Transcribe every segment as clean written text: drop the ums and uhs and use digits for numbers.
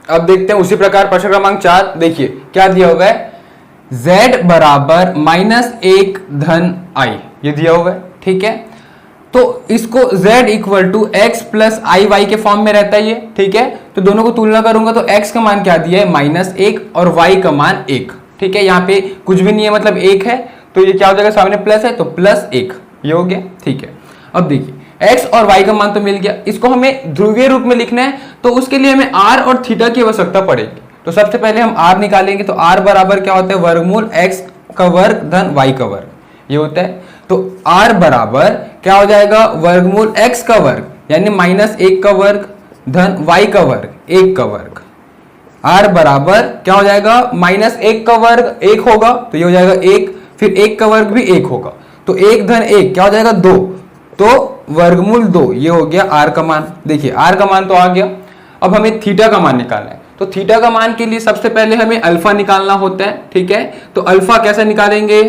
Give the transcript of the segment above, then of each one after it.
अब देखते हैं उसी प्रकार प्रश्न क्रमांक 4, देखिए क्या दिया हुआ है, z बराबर -1 धन i, ये दिया हुआ है, ठीक है। तो इसको z equal to x plus i y के फॉर्म में रहता है ये, ठीक है। तो दोनों को तुलना करूंगा तो x का मान क्या दिया है -1 और y का मान 1, ठीक है। यहाँ पे कुछ भी नहीं है मतलब 1 है, तो ये क्या हो जाएगा, सामने प्लस है तो +1, ये हो गया, ठीक है। अब देखिए x और y का मान तो मिल गया, इसको हमें ध्रुवीय रूप में लिखना है तो उसके लिए हमें r और थीटा की आवश्यकता पड़ेगी। तो सबसे पहले हम r निकालेंगे, तो r बराबर क्या होता है, वर्गमूल x का वर्ग धन y का वर्ग, ये होता है। तो r बराबर क्या हो जाएगा, वर्गमूल x का वर्ग यानी -1 का वर्ग धन y का वर्ग 1 का वर्ग। r बराबर क्या हो जाएगा, -1 का वर्ग 1 होगा तो ये हो जाएगा 1, फिर 1 का वर्ग भी 1 होगा, तो 1 धन 1 क्या हो जाएगा 2, तो वर्गमूल 2, ये हो गया r का मान। देखिए r का मान तो आ गया, अब हमें थीटा का मान निकालना है। तो थीटा का मान के लिए सबसे पहले हमें अल्फा निकालना होता है, ठीक है। तो अल्फा कैसे निकालेंगे,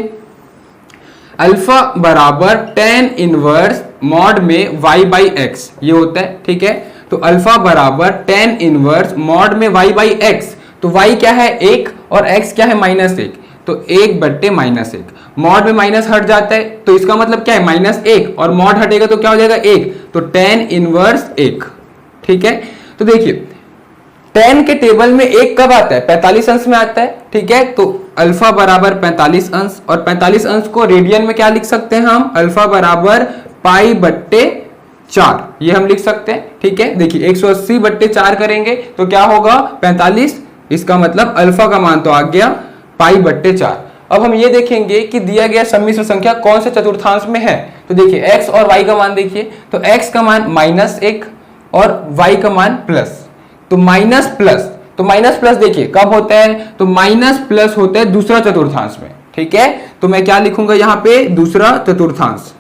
अल्फा बराबर tan इनवर्स मॉड में y बाई एक्स, ये होता है, ठीक है। तो अल्फा बराबर tan इनवर्स मॉड में y बाई एक्स, तो y क्या है 1 और x क्या है -1, तो 1 बट्टे -1, मॉड में माइनस हट जाता है तो इसका मतलब क्या है -1 और मॉड हटेगा तो क्या हो जाएगा 1, तो tan इनवर्स 1, ठीक है। तो देखिए tan के टेबल में 1 कब आता है, 45 अंश में आता है, ठीक है। तो अल्फा बराबर 45 अंश, और 45 अंश को रेडियन में क्या लिख सकते हैं हम, अल्फा बराबर पाई बट्टे 4, ये हम लिख सकते हैं, ठीक है। देखिए 180 बट्टे 4 करेंगे तो क्या होगा 45, इसका मतलब अल्फा का मान तो आ गया पाई बट्टे 4। अब हम ये देखेंगे कि दिया गया सम्मिश्र संख्या कौन से चतुर्थांश में है। तो देखिए x और y का मान देखिए, तो x का मान -1 और y का मान प्लस, तो माइनस प्लस देखिए कब होता है, तो माइनस प्लस होता है दूसरा चतुर्थांश में, ठीक है। तो मैं क्या लिखूंगा यहाँ पे, दूसरा चतुर्थांश।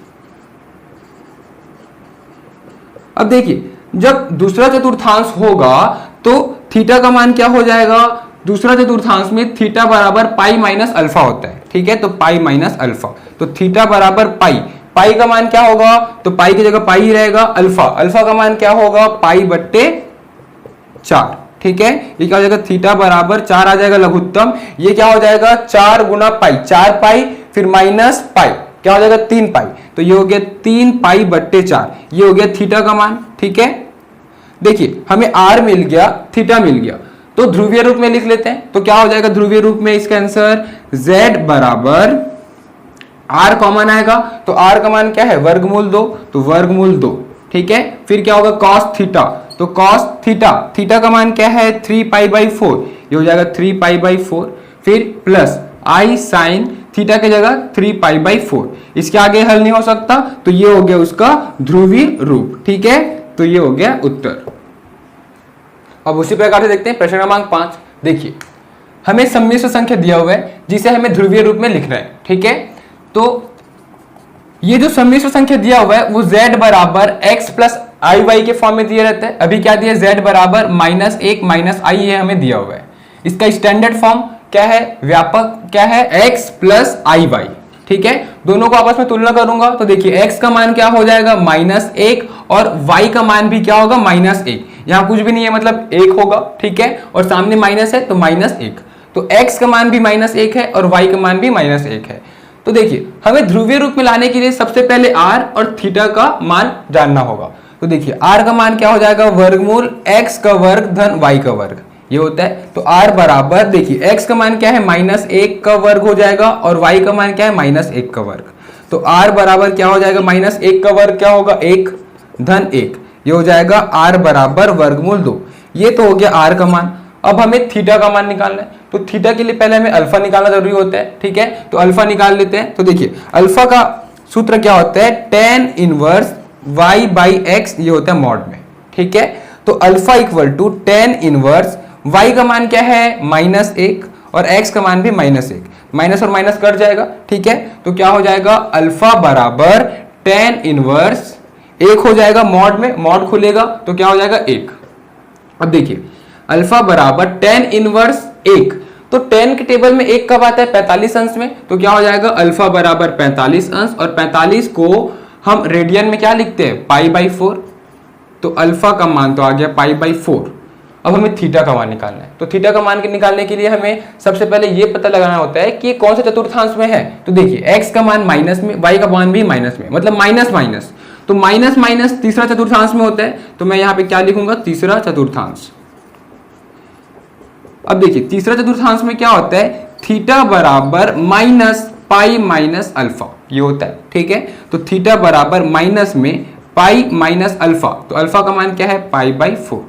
अब देखिए जब दूसरा चतुर्थांश होगा तो थीटा का मान क्या हो जाएगा, दूसरा चतुर्थांश में थीटा बराबर पाई माइनस अल्फा होता है, ठीक है। तो पाई माइनस अल्फा, तो थीटा बराबर पाई का मान क्या होगा, तो पाई की जगह पाई ही रहेगा, अल्फा का मान क्या होगा, पाई बट्टे 4, ठीक है। ये क्या हो जाएगा, थीटा बराबर 4 आ जाएगा लघुत्तम, ये क्या हो जाएगा 4 गुना पाई, 4 पाई फिर माइनस पाई, क्या हो जाएगा 3 पाई, तो ये हो गया 3 पाई बट्टे 4, ये हो गया थीटा का मान, ठीक है। देखिए हमें r मिल गया, थीटा मिल गया, तो ध्रुवीय रूप में लिख लेते हैं। तो क्या हो जाएगा ध्रुवीय रूप में, इसका आंसर z बराबर r कॉमन आएगा, तो r का मान क्या है वर्गमूल 2, तो वर्गमूल 2, ठीक है। फिर क्या होगा cos थीटा, तो cos थीटा का मान क्या है 3 पाई बाई 4, ये हो जाएगा 3 पाई बाई 4, फिर प्लस i साइन थीटा की जगह 3 पाई बाई 4, इसके आगे हल नहीं हो सकता, तो ये हो गया उसका ध्रुवीय रूप, ठीक है। तो ये हो गया उत्तर। अब उसी प्रकार से देखते हैं प्रश्न क्रमांक 5, देखिए हमें सम्मिश्र संख्या दिया हुआ है जिसे हमें ध्रुवीय रूप में लिखना है, ठीक है। तो ये जो सम्मिश्र संख्या दिया हुआ है वो z बराबर x प्लस आई वाई के फॉर्म में दिया रहता है। अभी क्या दिया, z बराबर -1 माइनस आई, ये हमें दिया हुआ है। इसका स्टैंडर्ड फॉर्म क्या है, व्यापक क्या है, x प्लस आई वाई, ठीक है। दोनों को आपस में तुलना करूंगा तो देखिए x का मान क्या हो जाएगा -1 और y का मान भी क्या होगा -1, यहाँ कुछ भी नहीं है मतलब 1 होगा, ठीक है, और सामने माइनस है तो -1, तो x का मान भी -1 है और y का मान भी -1 है। तो देखिए हमें ध्रुवीय रूप में लाने के लिए सबसे पहले r और थीटा का मान जानना होगा। तो देखिए r का मान क्या हो जाएगा, वर्गमूल x का वर्ग धन y का वर्ग, ये होता है। तो r बराबर देखिए x का मान क्या है -1 का वर्ग हो जाएगा और y का मान क्या है -1 का वर्ग, तो r बराबर क्या हो जाएगा, -1 का वर्ग क्या होगा 1 धन 1, ये हो जाएगा r बराबर वर्गमूल 2, ये तो हो गया r का मान। अब हमें थीटा का मान निकालना है, तो थीटा के लिए पहले हमें अल्फा निकालना जरूरी होता है, ठीक है। तो अल्फा निकाल लेते हैं। तो देखिए अल्फा का सूत्र क्या होता है, tan inverse y by x, ये होता है मॉड में, ठीक है। तो alpha equal to tan inverse y का मान क्या है -1 और x का मान भी -1, माइनस और माइनस कट जाएगा, ठीक है। तो क्या हो जाएगा, अल्फा बराबर tan इनवर्स 1 हो जाएगा, मॉड में मॉड खुलेगा तो क्या हो जाएगा 1। अब देखिए अल्फा बराबर tan इनवर्स 1, तो tan के टेबल में 1 कब आता है, 45 अंश में, तो क्या हो जाएगा अल्फा बराबर 45 अंश, और 45 को हम रेडियन में क्या लिखते हैं पाई बाई 4, तो अल्फा का मान तो आ गया पाई बाई 4। अब हमें थीटा का मान निकालना है। तो थीटा का मान निकालने के लिए हमें सबसे पहले ये पता लगाना होता है कि कौन से चतुर्थांश में है। तो देखिए x का मान माइनस में, y का मान भी माइनस में, मतलब माइनस माइनस, तो माइनस माइनस तीसरा चतुर्थांश में होता है। तो मैं यहाँ पे क्या लिखूंगा, तीसरा चतुर्थांश। अब देखिए तीसरा चतुर्थांश में क्या होता है, थीटा बराबर माइनस पाई माइनस अल्फा, ये होता है। ठीक है, तो थीटा बराबर माइनस में पाई माइनस अल्फा, तो अल्फा का मान क्या है, पाई बाई 4।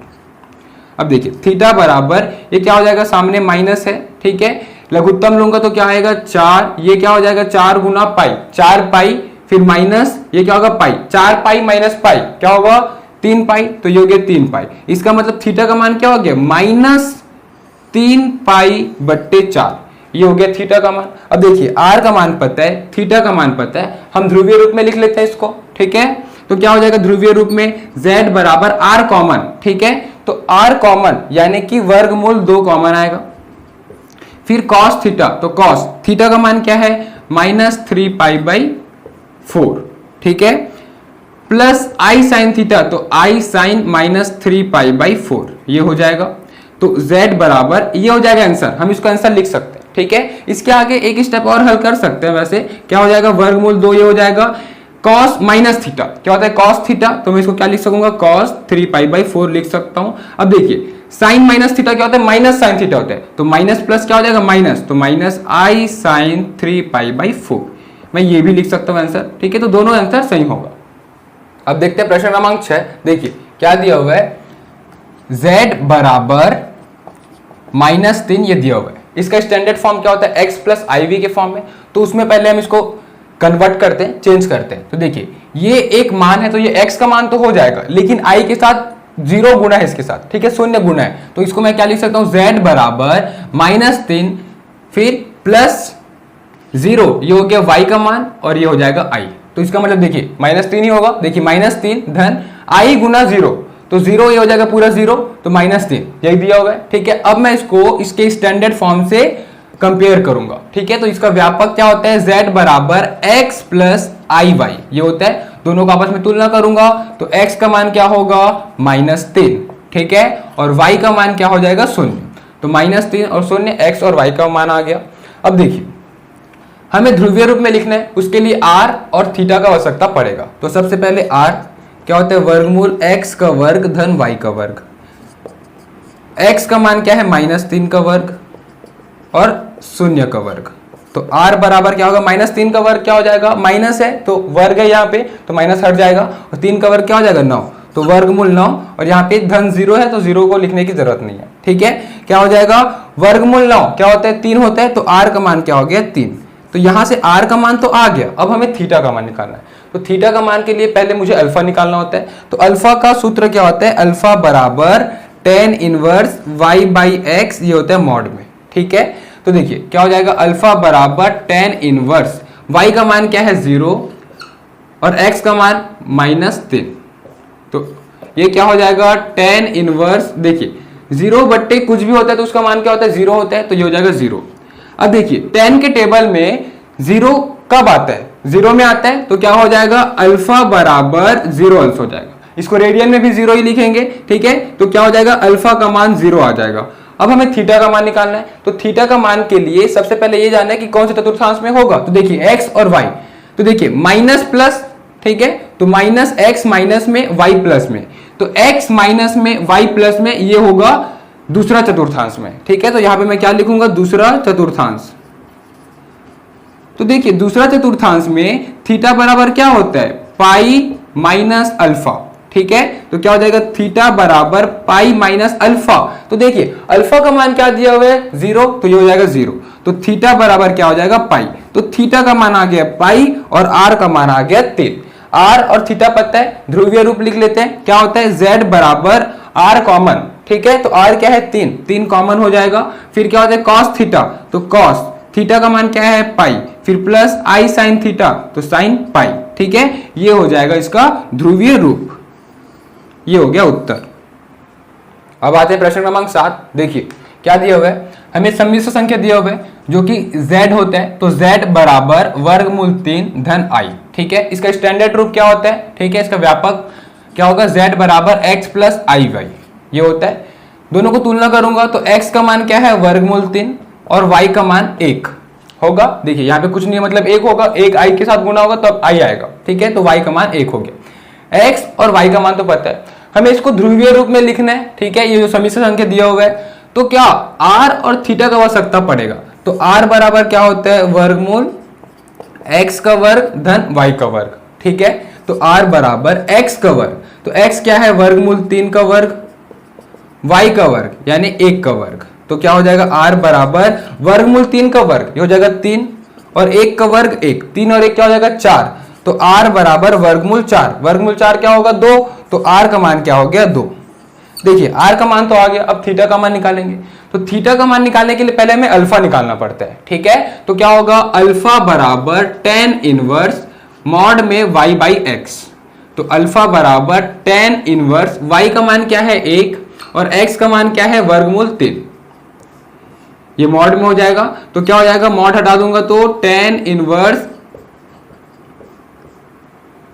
अब देखिए थीटा बराबर ये क्या हो जाएगा, सामने माइनस है। ठीक है, लघुत्तम लूंगा तो क्या आएगा 4, ये क्या हो जाएगा 4 गुना पाई, 4 पाई, फिर माइनस ये क्या होगा पाई, 4 पाई माइनस पाई क्या होगा 3 पाई, तो ये हो गया 3 पाई। इसका मतलब थीटा का मान क्या हो गया, माइनस 3 पाई बट्टे 4, ये हो गया थीटा का मान। अब देखिए r का मान पता है, थीटा का मान पता है, हम ध्रुवीय रूप में लिख लेते हैं इसको। ठीक है, तो क्या हो जाएगा ध्रुवीय रूप में, z बराबर r कॉमन। ठीक है, तो r कॉमन यानी कि वर्गमूल 2 कॉमन आएगा। फिर cos थीटा, तो cos थीटा का मान क्या है, माइनस 3 पाई बाई 4। ठीक है, प्लस i साइन थीटा, तो i sine minus 3 pi by 4, ये हो जाएगा। तो z बराबर ये हो जाएगा आंसर, हम इसका आंसर लिख सकते हैं। ठीक है, इसके आगे एक स्टेप और हल कर सकते हैं। वैसे क्या हो जाएगा, वर्गमूल 2 ये हो जाएगा cos माइनस थीटा, क्या होता है cos थीटा, तो मैं इसको क्या लिख सकूंगा, cos 3 पाई बाई 4 लिख सकता हूं। अब देखिए साइन माइनस थीटा क्या होता है, माइनस साइन थीटा होता है, तो माइनस प्लस क्या हो जाएगा माइनस, तो minus i sine 3 pi by 4, मैं ये भी लिख सकता हूं आंसर। ठीक है, तो दोनों आंसर सही होगा। अब देखते हैं प्रश्न क्रमांक 6। देखिए क्या दिया हुआ है, z बराबर माइनस 3 ये दिया हुआ है। इसका स्टैंडर्ड फॉर्म क्या होता है, x प्लस IV के फॉर्म में, तो उसमें पहले हम इसको कन्वर्ट करते हैं, चेंज करते हैं। तो देखिए ये एक मान है, तो ये x का मान तो हो जाएगा, लेकिन i के साथ 0 गुना है इसके साथ। ठीक है, 0 गुना है, तो इसको मैं क्या लिख सकता हूं, z बराबर माइनस 3 फिर प्लस 0, ये हो गया y का मान, और ये हो जाएगा i। तो इसका मतलब देखिए माइनस 3 ही होगा। देखिए माइनस 3 धन i गुना 0, तो 0 ये हो जाएगा पूरा 0, तो माइनस 3, यही दिया होगा। ठीक है, अब मैं इसको इसके स्टैंडर्ड फॉर्म से कंपेयर करूंगा। ठीक है, तो इसका व्यापक क्या होता है, z बराबर x प्लस आई वाई, ये होता है। दोनों का आपस में तुलना करूंगा तो x का मान क्या होगा, माइनस 3। ठीक है, और y का मान क्या हो जाएगा 0, तो माइनस 3 और 0, x और y का मान आ गया। अब देखिए हमें ध्रुवीय रूप में लिखना है, उसके लिए r और थीटा का आवश्यकता पड़ेगा। तो सबसे पहले r क्या होता है, वर्गमूल x का वर्ग धन y का वर्ग। x का मान क्या है, माइनस 3 का वर्ग और 0 का वर्ग। तो r बराबर क्या होगा, माइनस 3 का वर्ग क्या हो जाएगा, माइनस है तो वर्ग है यहाँ पे, तो माइनस हट जाएगा, और 3 का वर्ग क्या हो जाएगा 9, तो वर्गमूल 9, और यहाँ पे धन 0 है तो 0 को लिखने की जरूरत नहीं है। ठीक है, क्या हो जाएगा, वर्गमूल 9 क्या होता है, 3 होता है, तो r का मान क्या हो गया 3। तो यहाँ से r का मान तो आ गया, अब हमें थीटा का मान निकालना है। तो थीटा का मान के लिए पहले मुझे अल्फा निकालना होता है। तो अल्फा का सूत्र क्या होता है, अल्फा बराबर tan inverse y by x, ये होता है मॉड में। ठीक है, तो देखिए क्या हो जाएगा, अल्फा बराबर tan इनवर्स y का मान क्या है 0 और x का मान माइनस 3, तो ये क्या हो जाएगा tan इनवर्स, देखिए 0 बट्टे कुछ भी होता है तो उसका मान क्या होता है 0 होता है, तो ये हो जाएगा 0। अब देखिए tan के टेबल में 0 कब आता है, 0 में आता है, तो क्या हो जाएगा अल्फा बराबर 0 अंश हो जाएगा। इसको रेडियन में भी 0 ही लिखेंगे। ठीक है, तो क्या हो जाएगा, अल्फा का मान 0 आ जाएगा। अब हमें थीटा का मान निकालना है। तो थीटा का मान के लिए सबसे पहले ये जानना है कि कौन से चतुर्थांश में होगा। तो देखिए x और y, तो देखिए माइनस प्लस, ठीक है, तो माइनस x माइनस में y प्लस में, तो x माइनस में y प्लस में ये होगा दूसरा चतुर्थांश में। ठीक है, तो यहां पे मैं क्या लिखूंगा, दूसरा चतुर्थांश। तो देखिए दूसरा चतुर्थांश में थीटा बराबर क्या होता है, पाई माइनस अल्फा। ठीक है, तो क्या हो जाएगा, थीटा बराबर पाई माइनस अल्फा। तो देखिए अल्फा का मान क्या दिया हुआ है 0, तो ये हो जाएगा 0, तो थीटा बराबर क्या हो जाएगा पाई। तो थीटा का मान आ गया पाई और आर का मान आ गया 3। आर और थीटा पता है, ध्रुवीय रूप लिख लेते हैं। क्या होता है, z बराबर आर कॉमन। ठीक है, तो आर क्या है 3 कॉमन हो जाएगा। फिर क्या होता है cos थीटा, तो cos थीटा का मान क्या है पाई, फिर प्लस आई साइन थीटा, तो साइन पाई। ठीक है, ये हो जाएगा इसका ध्रुवीय रूप। ये हो गया उत्तर। अब आते हैं प्रश्न क्रमांक 7। देखिए क्या दिया हुआ है, हमें सम्मिश्र संख्या दिया हुआ है जो कि z होता है, तो z बराबर वर्गमूल 3 धन i। ठीक है, इसका स्टैंडर्ड रूप क्या होता है, ठीक है, इसका व्यापक क्या होगा, z बराबर x प्लस आई वाई, ये होता है। दोनों को तुलना करूंगा तो x का मान क्या है वर्गमूल 3 और y का मान 1 होगा। देखिए यहाँ पे कुछ नहीं है, मतलब 1 होगा, 1 i के साथ गुना होगा तो अब i आएगा, ठीक है। तो y का मान 1 हो गया। x और y का मान तो पता है, हमें इसको ध्रुवीय रूप में लिखना है, ठीक है। ये जो समिश्र संख्या दिया हुआ है तो क्या r और थीटा का आवश्यकता पड़ेगा। तो r बराबर क्या होता है वर्गमूल x का वर्ग धन y का वर्ग, ठीक है। तो r बराबर x का वर्ग, तो x क्या है वर्गमूल 3 का वर्ग y का वर्ग यानी 1 का वर्ग। तो क्या हो जाएगा r बराबर वर्गमूल 3 का वर्ग, ये हो जाएगा 3 और 1 का वर्ग 1, 3 और 1 क्या हो जाएगा 4। तो r बराबर वर्गमूल 4, वर्गमूल 4 क्या होगा 2, तो r का मान क्या हो गया 2। देखिए r का मान तो आ गया, अब थीटा का मान निकालेंगे। तो थीटा का मान निकालने के लिए पहले हमें अल्फा निकालना पड़ता है, ठीक है। तो क्या होगा अल्फा बराबर tan इनवर्स मॉड में y बाई एक्स। तो अल्फा बराबर tan इनवर्स y का मान क्या है 1 और x का मान क्या है वर्गमूल 3, ये मॉड में हो जाएगा। तो क्या हो जाएगा मॉड हटा दूंगा तो tan इनवर्स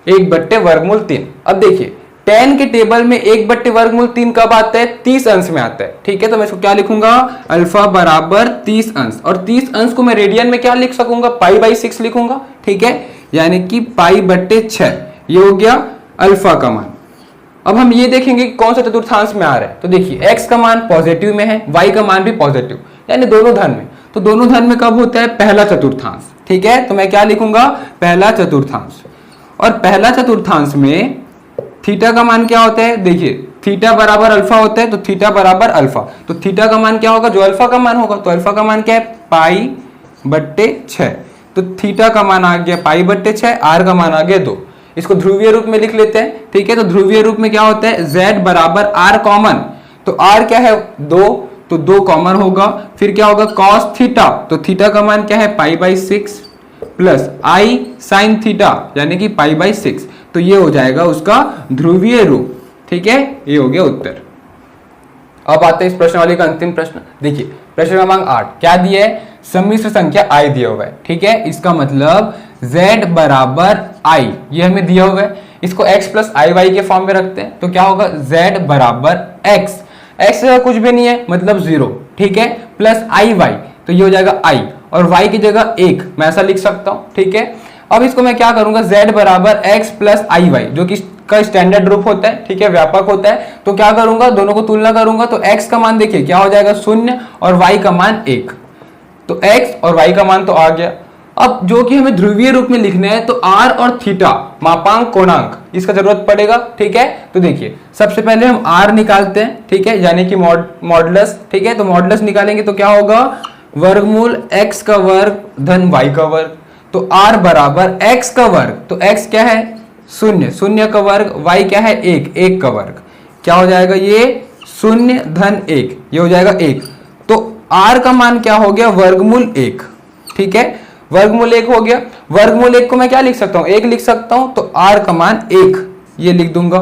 1/वर्गमूल 3। अब देखिए tan के टेबल में 1/वर्गमूल 3 कब आता है 30 अंश में आता है, ठीक है। तो मैं इसको क्या लिखूंगा अल्फा बराबर 30 अंश, और 30 अंश को मैं रेडियन में क्या लिख सकूंगा π/6 लिखूंगा, ठीक है। यानी कि π/6 ये हो गया अल्फा का मान। अब हम ये देखेंगे कि कौन सा चतुर्थांश में आ रहा है। तो देखिए x का मान पॉजिटिव में है, y का मान भी पॉजिटिव, यानी दोनों धन में। तो दोनों धन में कब होता है पहला चतुर्थांश, ठीक है। तो मैं क्या लिखूंगा पहला चतुर्थांश, और पहला चतुर्थांश में थीटा का मान क्या होता है, देखिए थीटा बराबर अल्फा होता है, तो थीटा बराबर अल्फा। तो थीटा का मान क्या होगा जो अल्फा का मान होगा, तो अल्फा का मान क्या है π/6। तो थीटा का मान आ गया π/6, r का मान आ गया 2। इसको ध्रुवीय रूप में लिख लेते हैं, ठीक है। तो ध्रुवीय रूप में क्या होता है z बराबर r कॉमन, तो r क्या है 2, तो 2 कॉमन होगा। फिर क्या होगा cos थीटा, तो थीटा का मान क्या है π/6 प्लस i sin थीटा यानी कि π/6। तो ये हो जाएगा उसका ध्रुवीय रूप, ठीक है। ये हो गया उत्तर। अब आते हैं इस प्रश्न वाले का अंतिम प्रश्न। देखिए प्रश्न क्रमांक 8 क्या दिया है, सम्मिश्र संख्या i दिया हुआ है, ठीक है। इसका मतलब z बराबर i ये हमें दिया हुआ है, इसको x प्लस iy के फॉर्म में रखते हैं। तो क्या होगा z बराबर x, x कुछ भी नहीं है मतलब 0, ठीक है, प्लस iy, तो ये हो जाएगा i और y की जगह 1 मैं ऐसा लिख सकता हूं, ठीक है। अब इसको मैं क्या करूंगा z बराबर x प्लस iy जो कि का स्टैंडर्ड रूप होता है, ठीक है, व्यापक होता है। तो क्या करूंगा दोनों को तुलना करूंगा, तो x का मान देखिए क्या हो जाएगा 0 और y का मान 1। तो x और y का मान तो आ गया। अब जो कि हमें ध्रुवीय रूप में लिखना है तो r और थीटा मापांक कोणांक इसका जरूरत पड़ेगा, ठीक है। तो देखिए सबसे पहले हम r निकालते हैं, ठीक है, यानी कि मॉडुलस, ठीक है। तो मॉडुलस निकालेंगे तो क्या होगा वर्गमूल x का वर्ग धन y का वर्ग। तो r बराबर x का वर्ग, तो x क्या है 0, 0 का वर्ग, y क्या है 1, 1 का वर्ग। क्या हो जाएगा ये 0 धन 1, ये हो जाएगा 1। तो r का मान क्या हो गया वर्गमूल 1, ठीक है, वर्गमूल 1 हो गया। वर्गमूल 1 को मैं क्या लिख सकता हूँ 1 लिख सकता हूँ, तो r का मान 1 ये लिख दूंगा।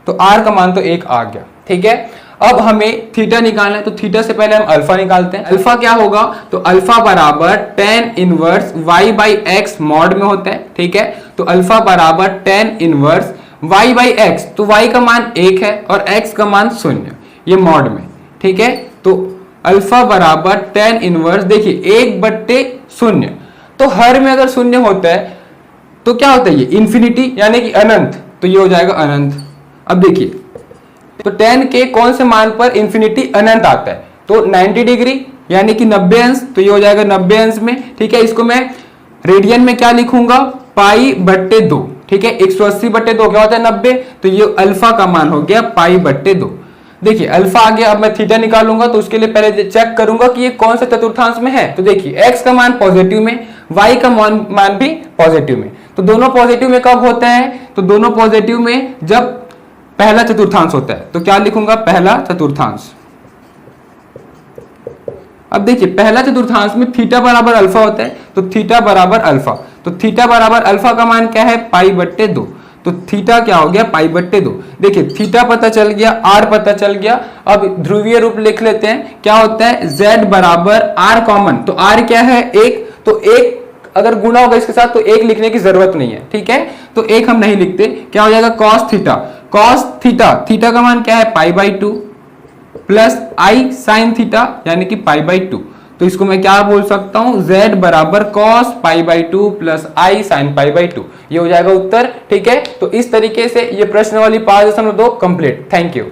तो r का मान तो 1 आ गया, ठीक है। अब हमें थीटा निकालना है, तो थीटा से पहले हम अल्फा निकालते हैं। अल्फा क्या होगा, तो अल्फा बराबर tan inverse y by x mod में होता है, ठीक है। तो अल्फा बराबर tan inverse y by x, तो y का मान 1 है और x का मान 0, ये मॉड में, ठीक है। तो अल्फा बराबर tan इनवर्स देखिए 1/0, तो हर में अगर 0 होता है तो क्या होता है ये इन्फिनिटी यानी कि अनंत, तो ये हो जाएगा अनंत। अब देखिए तो tan के कौन से मान पर इन्फिनिटी अनंत आता है, तो 90 डिग्री यानी कि 90 अंश, तो ये हो जाएगा 90 अंश में, ठीक है। इसको मैं रेडियन में क्या लिखूंगा π/2, ठीक है। 180/2 क्या होता है 90, तो ये अल्फा का मान हो गया π/2। देखिए अल्फा आ गया। अब मैं थीटा निकालूंगा तो उसके लिए पहले चेक करूंगा कि ये कौन से चतुर्थांश में है। तो देखिए x का मान पॉजिटिव में, y का मान भी पॉजिटिव में। तो दोनों पॉजिटिव में कब होता है, तो दोनों पॉजिटिव में जब पहला चतुर्थांश होता है। तो क्या लिखूंगा पहला चतुर्थांश। अब देखिए पहला चतुर्थांश में थीटा बराबर अल्फा होता है, तो थीटा बराबर अल्फा, तो थीटा बराबर अल्फा का मान क्या है π/2, तो थीटा क्या हो गया π/2। देखिए थीटा पता चल गया, r पता चल गया। अब ध्रुवीय रूप लिख लेते हैं, क्या होता है z बराबर r कॉमन, तो r क्या है 1, तो 1 अगर गुणा होगा इसके साथ तो 1 लिखने की जरूरत नहीं है, ठीक है। तो 1 हम नहीं लिखते, क्या हो जाएगा cos theta, cos theta, theta का मान क्या है π/2 प्लस आई साइन थीटा यानी कि पाई बाई 2। तो इसको मैं क्या बोल सकता हूं, z बराबर cos pi by 2 plus I sine pi by 2। ये हो जाएगा उत्तर। ठीक है, तो इस तरीके से ये प्रश्न वाली 5.2 कंप्लीट। Thank you.